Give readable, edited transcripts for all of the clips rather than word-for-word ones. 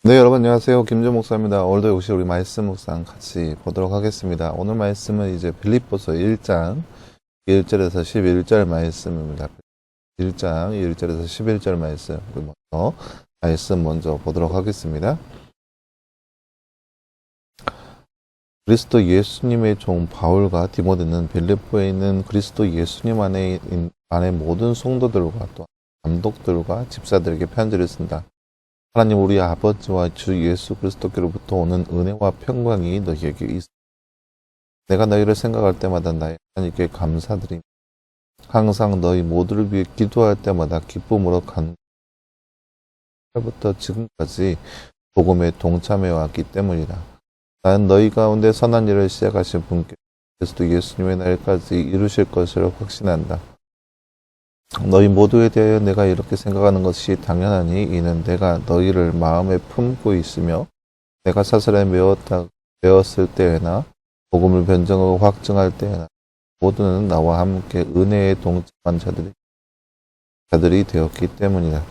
네, 여러분 안녕하세요. 김준 목사입니다. 오늘도 역시 우리 말씀 묵상 같이 보도록 하겠습니다. 오늘 말씀은 이제 빌립보서 1장 1절에서 11절 말씀입니다. 1장 1절에서 11절 말씀 먼저 보도록 하겠습니다. 그리스도 예수님의 종 바울과 디모데는 빌립보에 있는 그리스도 예수님 안에 모든 성도들과 또 감독들과 집사들에게 편지를 쓴다. 하나님 우리 아버지와 주 예수 그리스도께로부터 오는 은혜와 평강이 너희에게 있으라. 내가 너희를 생각할 때마다 나의 하나님께 감사드리며 항상 너희 모두를 위해 기도할 때마다 기쁨으로 간부터 지금까지 복음에 동참해 왔기 때문이다. 나는 너희 가운데 선한 일을 시작하신 분께 그리스도 예수님의 날까지 이루실 것을 확신한다. 너희 모두에 대하여 내가 이렇게 생각하는 것이 당연하니 이는 내가 너희를 마음에 품고 있으며 내가 사슬에 메었을 때에나 복음을 변증하고 확증할 때에나 모두는 나와 함께 은혜에 동참한 자들이 되었기 때문이다.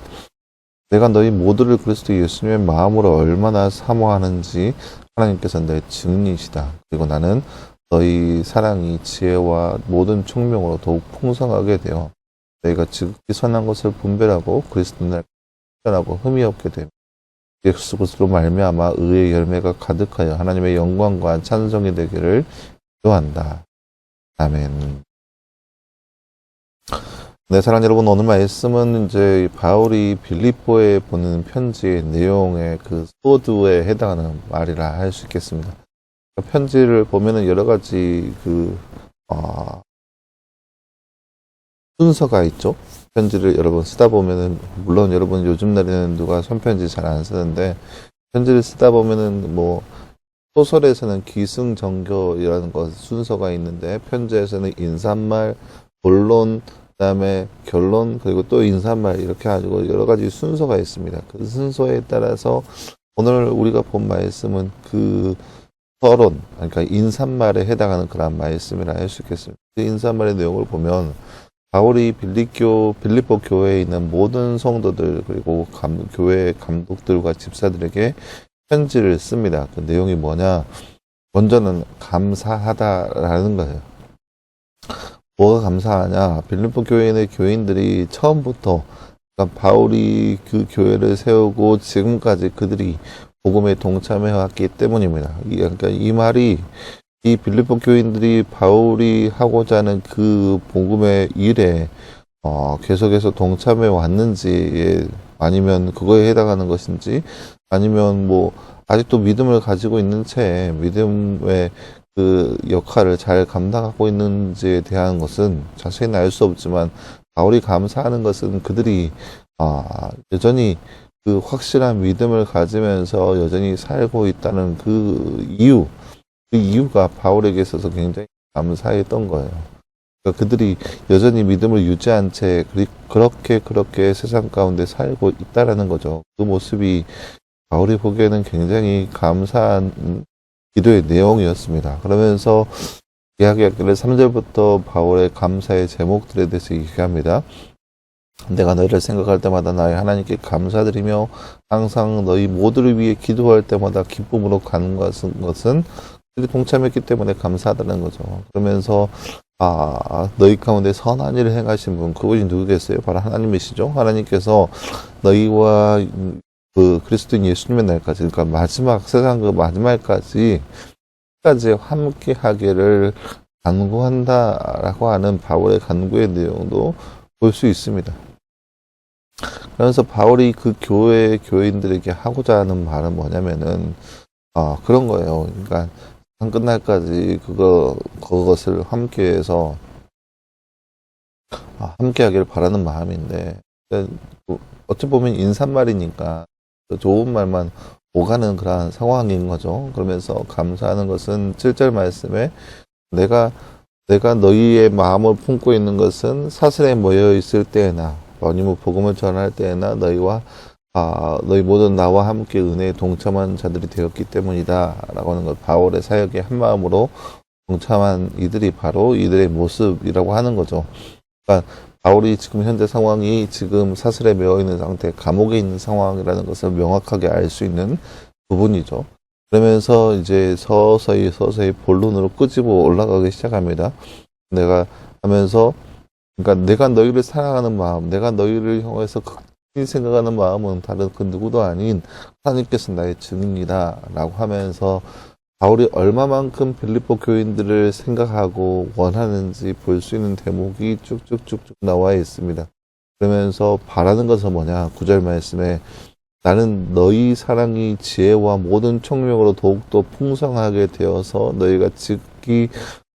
내가 너희 모두를 그리스도 예수님의 마음으로 얼마나 사모하는지 하나님께서 내 증인이시다. 그리고 나는 너희 사랑이 지혜와 모든 총명으로 더욱 풍성하게 되어 너희가 지극히 선한 것을 분별하고 그리스도를 하고 흠이 없게 되며 예수 그리스도로 말미암아 의의 열매가 가득하여 하나님의 영광과 찬송이 되기를 기도한다. 아멘. 네, 사랑하는 여러분, 오늘 말씀은 이제 바울이 빌립보에 보낸 편지의 내용의 그 소두에 해당하는 말이라 할 수 있겠습니다. 편지를 보면은 여러 가지 순서가 있죠. 편지를 여러분 쓰다 보면은, 물론 여러분 요즘 날에는 누가 손편지 잘 안 쓰는데, 편지를 쓰다 보면은 소설에서는 기승전결이라는 것 순서가 있는데, 편지에서는 인사말, 본론, 그다음에 결론, 그리고 또 인사말, 이렇게 가지고 여러 가지 순서가 있습니다. 그 순서에 따라서 오늘 우리가 본 말씀은 그 서론, 그러니까 인사말에 해당하는 그런 말씀이라 할 수 있겠습니다. 그 인사말의 내용을 보면 바울이 빌립보 교회에 있는 모든 성도들 그리고 교회 감독들과 집사들에게 편지를 씁니다. 그 내용이 뭐냐? 먼저는 감사하다라는 거예요. 뭐가 감사하냐? 빌립보 교회에 있는 교인들이 처음부터 그러니까 바울이 그 교회를 세우고 지금까지 그들이 복음에 동참해 왔기 때문입니다. 그러니까 이 말이 이 빌립보 교인들이 바울이 하고자 하는 그 복음의 일에 계속해서 동참해 왔는지 아니면 그거에 해당하는 것인지 아니면 아직도 믿음을 가지고 있는 채 믿음의 그 역할을 잘 감당하고 있는지에 대한 것은 자세히는 알 수 없지만 바울이 감사하는 것은 그들이 여전히 그 확실한 믿음을 가지면서 여전히 살고 있다는 그 이유가 바울에게 있어서 굉장히 감사했던 거예요. 그러니까 그들이 여전히 믿음을 유지한 채 그렇게 세상 가운데 살고 있다라는 거죠. 그 모습이 바울이 보기에는 굉장히 감사한 기도의 내용이었습니다. 그러면서 이야기하기를 3절부터 바울의 감사의 제목들에 대해서 얘기합니다. 내가 너희를 생각할 때마다 나의 하나님께 감사드리며 항상 너희 모두를 위해 기도할 때마다 기쁨으로 가는 것은 동참했기 때문에 감사하다는 거죠. 그러면서 너희 가운데 선한 일을 행하신 분, 그분이 누구겠어요? 바로 하나님이시죠. 하나님께서 너희와 그 그리스도인 예수님의 날까지, 그러니까 세상 그 마지막까지 끝까지 함께 하기를 간구한다라고 하는 바울의 간구의 내용도 볼 수 있습니다. 그래서 바울이 그 교인들에게 하고자 하는 말은 뭐냐면은 그런 거예요. 그러니까 끝날까지 그것을 함께해서 함께하기를 바라는 마음인데 어찌 보면 인사말이니까 좋은 말만 오가는 그런 상황인 거죠. 그러면서 감사하는 것은 7절 말씀에 내가 너희의 마음을 품고 있는 것은 사슬에 모여 있을 때에나 아니면 복음을 전할 때에나 너희 모두 나와 함께 은혜에 동참한 자들이 되었기 때문이다 라고 하는 것, 바울의 사역에 한마음으로 동참한 이들이 바로 이들의 모습이라고 하는 거죠. 그러니까 바울이 지금 현재 상황이 지금 사슬에 매어 있는 상태, 감옥에 있는 상황이라는 것을 명확하게 알 수 있는 부분이죠. 그러면서 이제 서서히 본론으로 끄집어 올라가기 시작합니다. 내가 하면서, 그러니까 내가 너희를 사랑하는 마음, 내가 너희를 향해서 극진히 생각하는 마음은 다른 그 누구도 아닌 하나님께서 나의 증인이다 라고 하면서 바울이 얼마만큼 빌립보 교인들을 생각하고 원하는지 볼 수 있는 대목이 쭉쭉쭉쭉 나와 있습니다. 그러면서 바라는 것은 뭐냐? 9절 말씀에 나는 너희 사랑이 지혜와 모든 총명으로 더욱더 풍성하게 되어서 너희가 지극히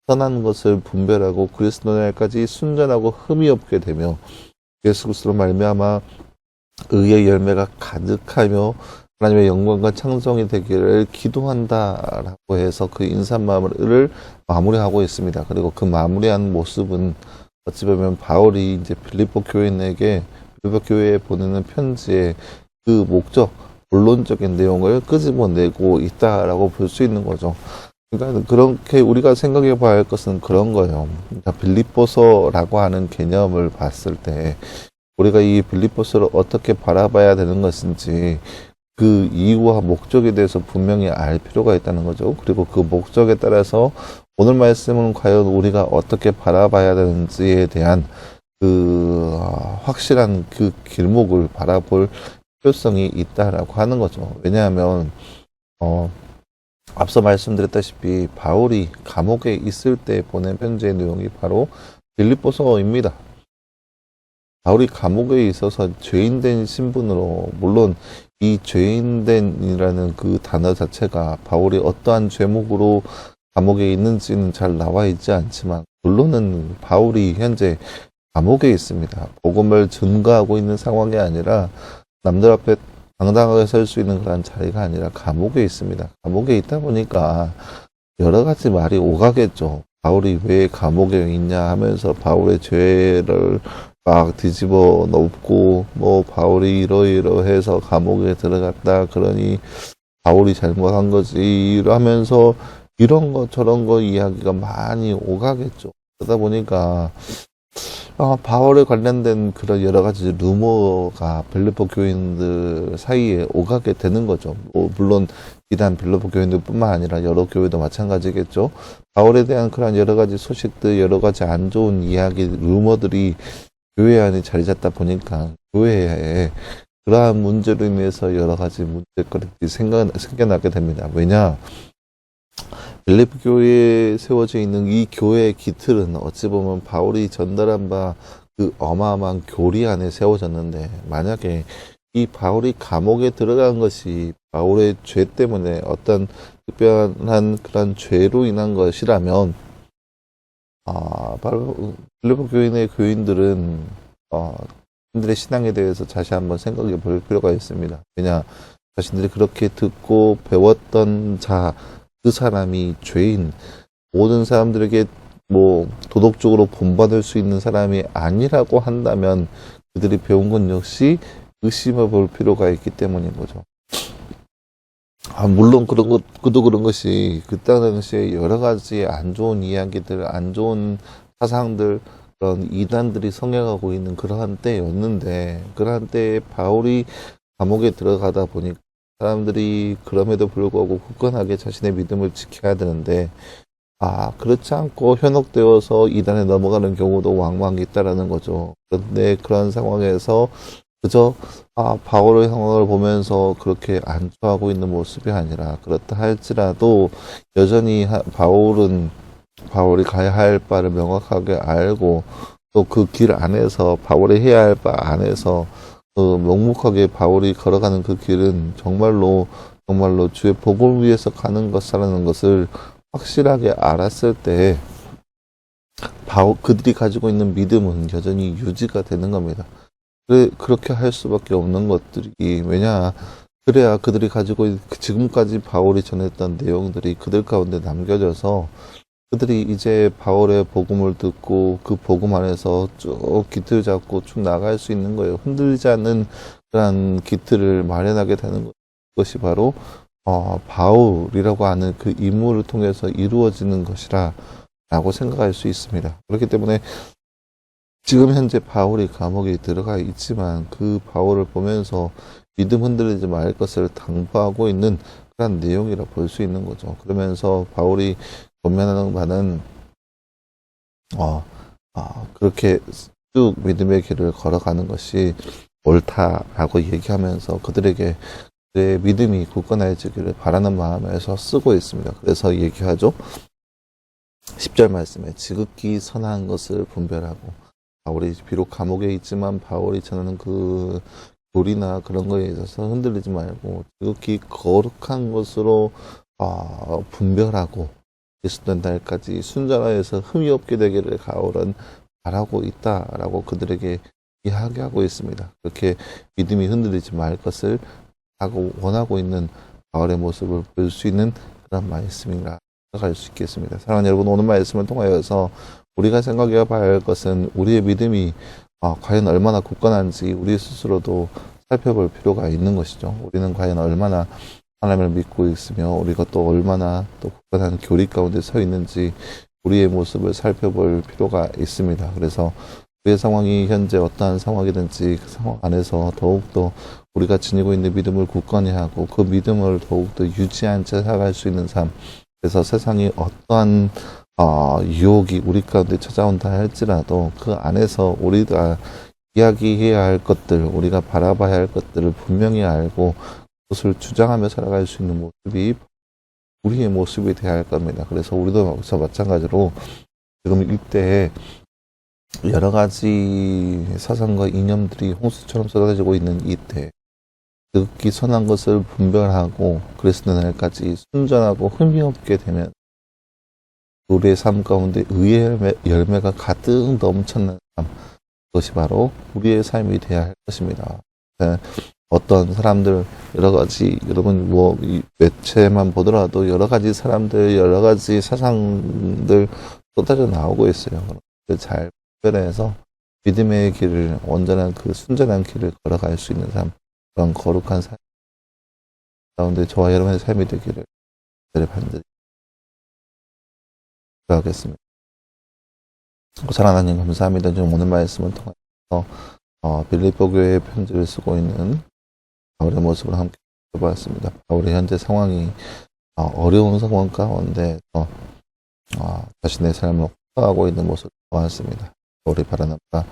선한 것을 분별하고 그리스도 날까지 순전하고 흠이 없게 되며 예수 그리스도로 말미암아 의의 열매가 가득하며 하나님의 영광과 창성이 되기를 기도한다라고 해서 그 인사말을 마무리하고 있습니다. 그리고 그 마무리한 모습은 어찌 보면 바울이 이제 빌립보 교회에 보내는 편지의 그 목적, 본론적인 내용을 끄집어내고 있다라고 볼 수 있는 거죠. 그러니까 그렇게 우리가 생각해 봐야 할 것은 그런 거예요. 그러니까 빌립보서라고 하는 개념을 봤을 때 우리가 이 빌립보서를 어떻게 바라봐야 되는 것인지 그 이유와 목적에 대해서 분명히 알 필요가 있다는 거죠. 그리고 그 목적에 따라서 오늘 말씀은 과연 우리가 어떻게 바라봐야 되는지에 대한 그 확실한 그 길목을 바라볼 필요성이 있다라고 하는 거죠. 왜냐하면 앞서 말씀드렸다시피 바울이 감옥에 있을 때 보낸 편지의 내용이 바로 빌립보서입니다. 바울이 감옥에 있어서 죄인된 신분으로, 물론 이 죄인된이라는 그 단어 자체가 바울이 어떠한 죄목으로 감옥에 있는지는 잘 나와 있지 않지만, 결론은 바울이 현재 감옥에 있습니다. 복음을 증거하고 있는 상황이 아니라 남들 앞에 당당하게 설 수 있는 그런 자리가 아니라 감옥에 있습니다. 감옥에 있다 보니까 여러 가지 말이 오가겠죠. 바울이 왜 감옥에 있냐 하면서 바울의 죄를 막 뒤집어 놓고 뭐 바울이 이러이러해서 감옥에 들어갔다 그러니 바울이 잘못한 거지 이러면서 이런 거 저런 거 이야기가 많이 오가겠죠. 그러다 보니까 바울에 관련된 그런 여러 가지 루머가 빌립보 교인들 사이에 오가게 되는 거죠. 물론 비단 빌립보 교인들뿐만 아니라 여러 교회도 마찬가지겠죠. 바울에 대한 그런 여러 가지 소식들, 여러 가지 안 좋은 이야기, 루머들이 교회 안에 자리 잡다 보니까 교회에 그러한 문제로 인해서 여러 가지 문제거리들이 생겨나게 됩니다. 왜냐? 빌립보 교회에 세워져 있는 이 교회의 기틀은 어찌 보면 바울이 전달한 바 그 어마어마한 교리 안에 세워졌는데, 만약에 이 바울이 감옥에 들어간 것이 바울의 죄 때문에 어떤 특별한 그런 죄로 인한 것이라면, 바로 빌립보 교인의 교인들은 자신들의 신앙에 대해서 다시 한번 생각해 볼 필요가 있습니다. 왜냐, 자신들이 그렇게 듣고 배웠던 그 사람이 죄인, 모든 사람들에게 뭐 도덕적으로 본받을 수 있는 사람이 아니라고 한다면 그들이 배운 건 역시 의심해 볼 필요가 있기 때문인 거죠. 물론 그도 그런 것이 그 당시에 여러 가지 안 좋은 이야기들, 안 좋은 사상들, 그런 이단들이 성행하고 있는 그러한 때였는데, 그러한 때에 바울이 감옥에 들어가다 보니까 사람들이 그럼에도 불구하고 굳건하게 자신의 믿음을 지켜야 되는데, 그렇지 않고 현혹되어서 이단에 넘어가는 경우도 왕왕 있다라는 거죠. 그런데 그런 상황에서 그저 바울의 상황을 보면서 그렇게 안주하고 있는 모습이 아니라, 그렇다 할지라도 여전히 바울이 가야 할 바를 명확하게 알고 또 그 길 안에서 바울이 해야 할 바 안에서 묵묵하게 바울이 걸어가는 그 길은 정말로 주의 복음을 위해서 가는 것이라는 것을 확실하게 알았을 때 그들이 가지고 있는 믿음은 여전히 유지가 되는 겁니다. 그렇게 할 수밖에 없는 것들이, 왜냐, 그래야 그들이 가지고 지금까지 바울이 전했던 내용들이 그들 가운데 남겨져서 그들이 이제 바울의 복음을 듣고 그 복음 안에서 쭉 기틀 잡고 쭉 나갈 수 있는 거예요. 흔들리지 않는 그런 기틀을 마련하게 되는 것이 바로 바울이라고 하는 그 인물을 통해서 이루어지는 것이라 라고 생각할 수 있습니다. 그렇기 때문에 지금 현재 바울이 감옥에 들어가 있지만 그 바울을 보면서 믿음 흔들리지 말 것을 당부하고 있는 그런 내용이라 볼 수 있는 거죠. 그러면서 바울이 권면하는 바는 그렇게 쭉 믿음의 길을 걸어가는 것이 옳다라고 얘기하면서 그들에게 내 믿음이 굳건해지기를 바라는 마음에서 쓰고 있습니다. 그래서 얘기하죠. 10절 말씀에 지극히 선한 것을 분별하고, 바울이 비록 감옥에 있지만 바울이 전하는 그 교리나 그런 거에 있어서 흔들리지 말고 지극히 거룩한 것으로 분별하고 그리스도 날까지 순전하여서 흠이 없게 되기를 바울은 바라고 있다라고 그들에게 이야기하고 있습니다. 그렇게 믿음이 흔들리지 말 것을 하고 원하고 있는 바울의 모습을 볼 수 있는 그런 말씀이라 생각할 수 있겠습니다. 사랑하는 여러분, 오늘 말씀을 통하여서 우리가 생각해 봐야 할 것은 우리의 믿음이 과연 얼마나 굳건한지 우리 스스로도 살펴볼 필요가 있는 것이죠. 우리는 과연 얼마나 하나님을 믿고 있으며 우리가 또 얼마나 또 굳건한 교리 가운데 서 있는지 우리의 모습을 살펴볼 필요가 있습니다. 그래서 우리의 상황이 현재 어떠한 상황이든지 그 상황 안에서 더욱더 우리가 지니고 있는 믿음을 굳건히 하고 그 믿음을 더욱더 유지한 채 살아갈 수 있는 삶. 그래서 세상이 어떠한 유혹이 우리 가운데 찾아온다 할지라도 그 안에서 우리가 이야기해야 할 것들, 우리가 바라봐야 할 것들을 분명히 알고 그것을 주장하며 살아갈 수 있는 모습이 우리의 모습이 되어야 할 겁니다. 그래서 우리도 여기서 마찬가지로 지금 이때에 여러 가지 사상과 이념들이 홍수처럼 쏟아지고 있는 이때 극히 선한 것을 분별하고 그리스도 날까지 순전하고 흠이 없게 되면 우리의 삶 가운데 의의 열매가 가득 넘쳐나는 삶, 그것이 바로 우리의 삶이 되어야 할 것입니다. 어떤 사람들 여러 가지 여러분 매체만 보더라도 여러 가지 사람들 여러 가지 사상들 쏟아져 나오고 있어요. 잘 분별해서 믿음의 길을 온전한 그 순전한 길을 걸어갈 수 있는 삶, 그런 거룩한 삶 가운데 저와 여러분의 삶이 되기를 반드시 기도하겠습니다. 사랑하는 하나님 감사합니다. 지금 오늘 말씀을 통해서 빌립보 교회의 편지를 쓰고 있는 바울의 모습을 함께 보았습니다. 바울의 현재 상황이 어려운 상황 가운데 자신의 삶을 호소하고 있는 모습을 보았습니다. 바울이 바라는 바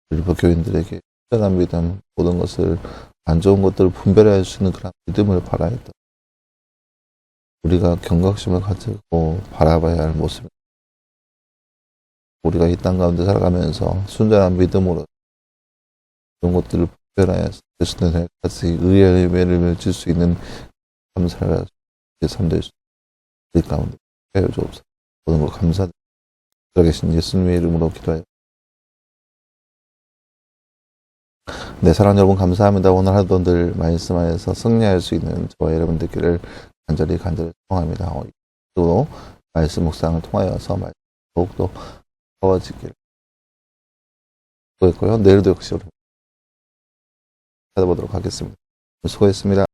빌립보 교인들에게 특별한 믿음, 모든 것을 안 좋은 것들을 분별할 수 있는 그런 믿음을 바라했다. 우리가 경각심을 가지고 바라봐야 할 모습입니다. 우리가 이 땅 가운데 살아가면서 순전한 믿음으로 이런 것들을 분별하여서 그리스도 날까지 의의 열매를 맺을 수 있는 감사를 삶될 수 있는 가운데 하여 주옵소서. 모든 걸 감사드립니다. 계신 예수님의 이름으로 기도하여. 네, 사랑하는 여러분 감사합니다. 오늘 하루도 늘 말씀하여서 승리할 수 있는 저와 여러분 되기를 간절히 소망합니다. 또 말씀 묵상을 통하여서 더욱더 더워지기를 기도했고요. 내일도 역시 찾아보도록 하겠습니다. 수고했습니다.